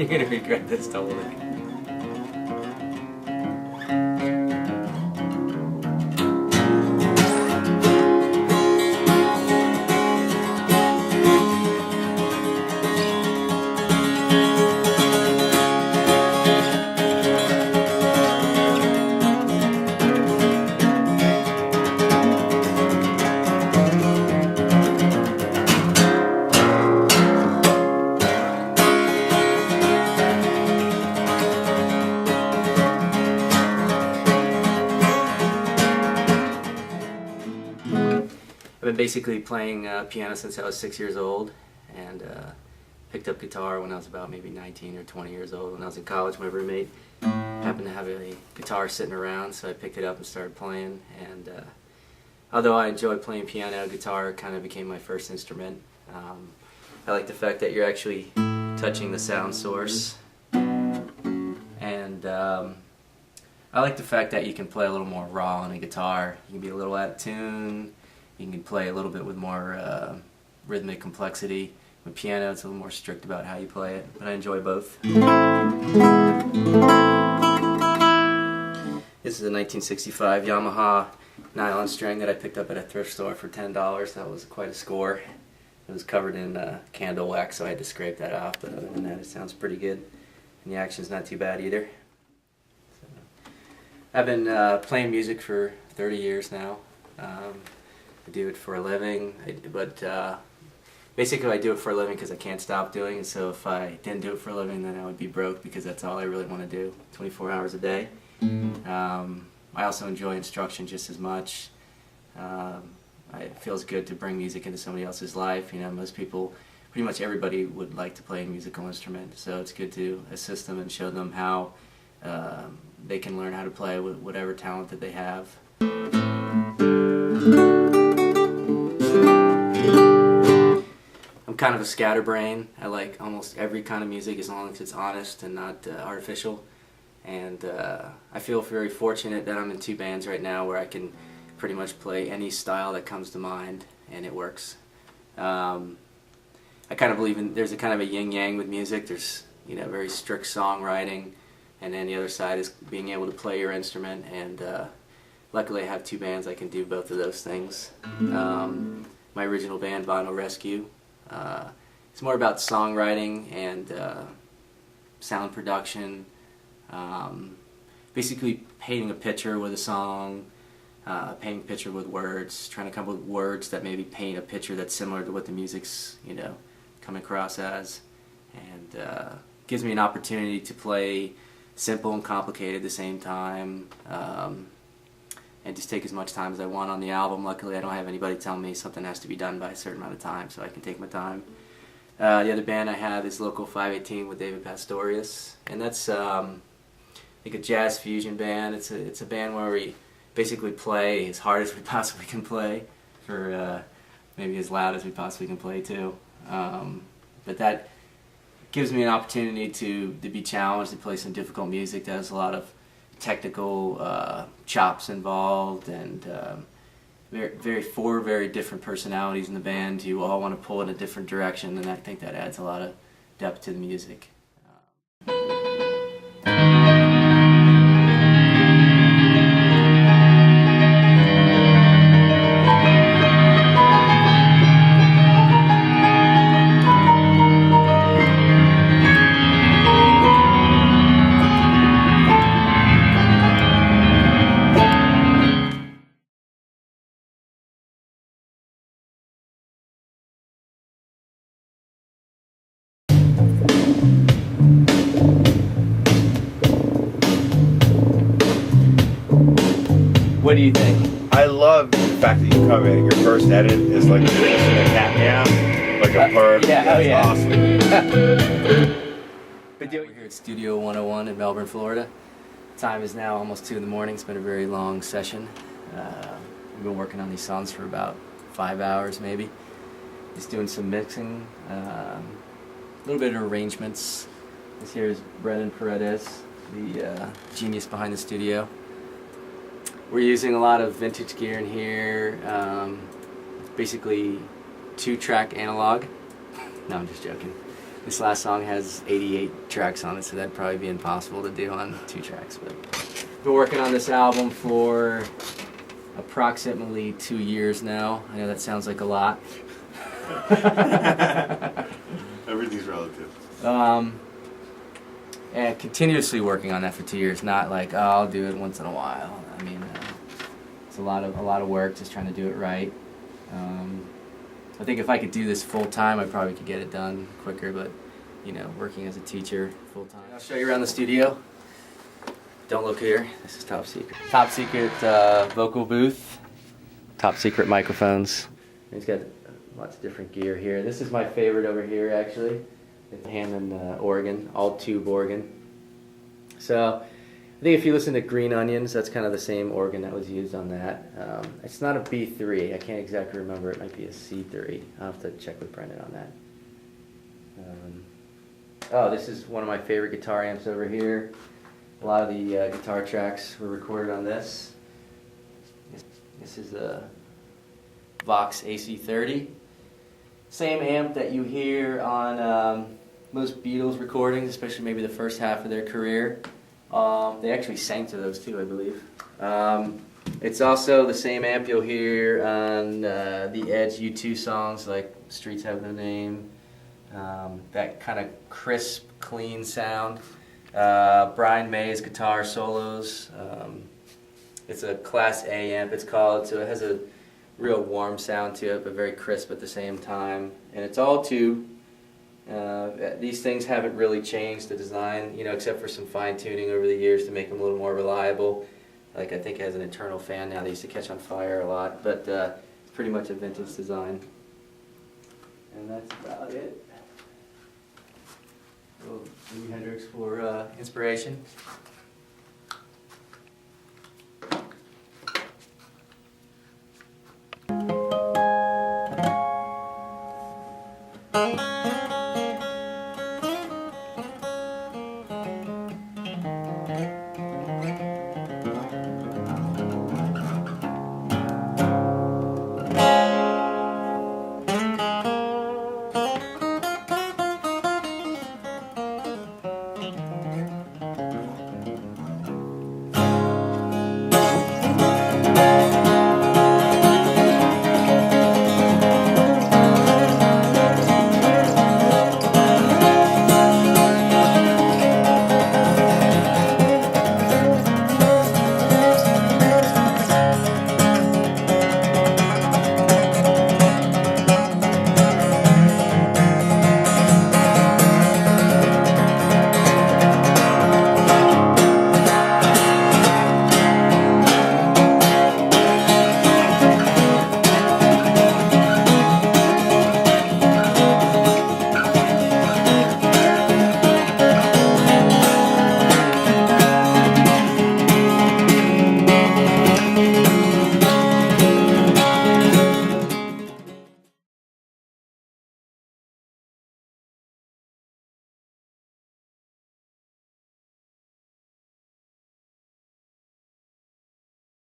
You're gonna regret this totally. I've been basically playing piano since I was 6 years old, and picked up guitar when I was about maybe 19 or 20 years old. When I was in college, my roommate happened to have a guitar sitting around, so I picked it up and started playing. And although I enjoy playing piano, guitar kind of became my first instrument. I like the fact that you're actually touching the sound source, and I like the fact that you can play a little more raw on a guitar. You can be a little out of tune. You can play a little bit with more rhythmic complexity. With piano, it's a little more strict about how you play it, but I enjoy both. This is a 1965 Yamaha nylon string that I picked up at a thrift store for $10. That was quite a score. It was covered in candle wax, so I had to scrape that off, but other than that, it sounds pretty good. And the action's not too bad either. So, I've been playing music for 30 years now. I do it for a living, but basically I do it for a living because I can't stop doing it. So if I didn't do it for a living, then I would be broke, because that's all I really want to do, 24 hours a day. I also enjoy instruction just as much. It feels good to bring music into somebody else's life. You know, most people, pretty much everybody would like to play a musical instrument, so it's good to assist them and show them how they can learn how to play with whatever talent that they have. I'm kind of a scatterbrain. I like almost every kind of music as long as it's honest and not artificial. And I feel very fortunate that I'm in 2 bands right now where I can pretty much play any style that comes to mind, and it works. I kind of believe there's a kind of a yin-yang with music. There's, you know, very strict songwriting, and then the other side is being able to play your instrument. And luckily I have 2 bands I can do both of those things. My original band, Vinyl Rescue, it's more about songwriting and sound production, basically painting a picture with a song, painting a picture with words, trying to come up with words that maybe paint a picture that's similar to what the music's, you know, coming across as, and gives me an opportunity to play simple and complicated at the same time, and just take as much time as I want on the album. Luckily I don't have anybody telling me something has to be done by a certain amount of time, so I can take my time. The other band I have is Local 518 with David Pastorius, and that's like a jazz fusion band. It's a band where we basically play as hard as we possibly can play, for maybe as loud as we possibly can play too. But that gives me an opportunity to be challenged, to play some difficult music that has a lot of technical chops involved, and four very different personalities in the band who all want to pull in a different direction, and I think that adds a lot of depth to the music. What do you think? I love the fact that you come in, your first edit is like a cat meow, like a bird. Yeah, that's awesome. We're here at Studio 101 in Melbourne, Florida. Time is now almost 2 in the morning. It's been a very long session. We've been working on these songs for about 5 hours maybe. Just doing some mixing, a little bit of arrangements. This here is Brendan Paredes, the genius behind the studio. We're using a lot of vintage gear in here, basically 2-track analog. No, I'm just joking. This last song has 88 tracks on it, so that'd probably be impossible to do on 2 tracks. But been working on this album for approximately 2 years now. I know that sounds like a lot. Everything's relative. And continuously working on that for 2 years. Not like, oh, I'll do it once in a while. I mean, it's a lot of work just trying to do it right. I think if I could do this full time, I probably could get it done quicker. But you know, working as a teacher full time. I'll show you around the studio. Don't look here. This is top secret. Top secret vocal booth. Top secret microphones. He's got lots of different gear here. This is my favorite over here, actually. It's a Hammond organ, all tube organ. So I think if you listen to Green Onions, that's kind of the same organ that was used on that. It's not a B3. I can't exactly remember. It might be a C3. I'll have to check with Brendan on that. Oh, this is one of my favorite guitar amps over here. A lot of the guitar tracks were recorded on this. This is a Vox AC30. Same amp that you hear on most Beatles recordings, especially maybe the first half of their career. They actually sang to those too, I believe. It's also the same amp you'll hear on the Edge U2 songs like Streets Have No Name. That kind of crisp, clean sound. Brian May's guitar solos. It's a Class A amp, it's called, so it has a real warm sound to it, but very crisp at the same time. And it's all tube. These things haven't really changed the design, you know, except for some fine-tuning over the years to make them a little more reliable. Like, I think it has an internal fan now. They used to catch on fire a lot, but it's pretty much a vintage design. And that's about it. A little Jimi Hendrix for inspiration.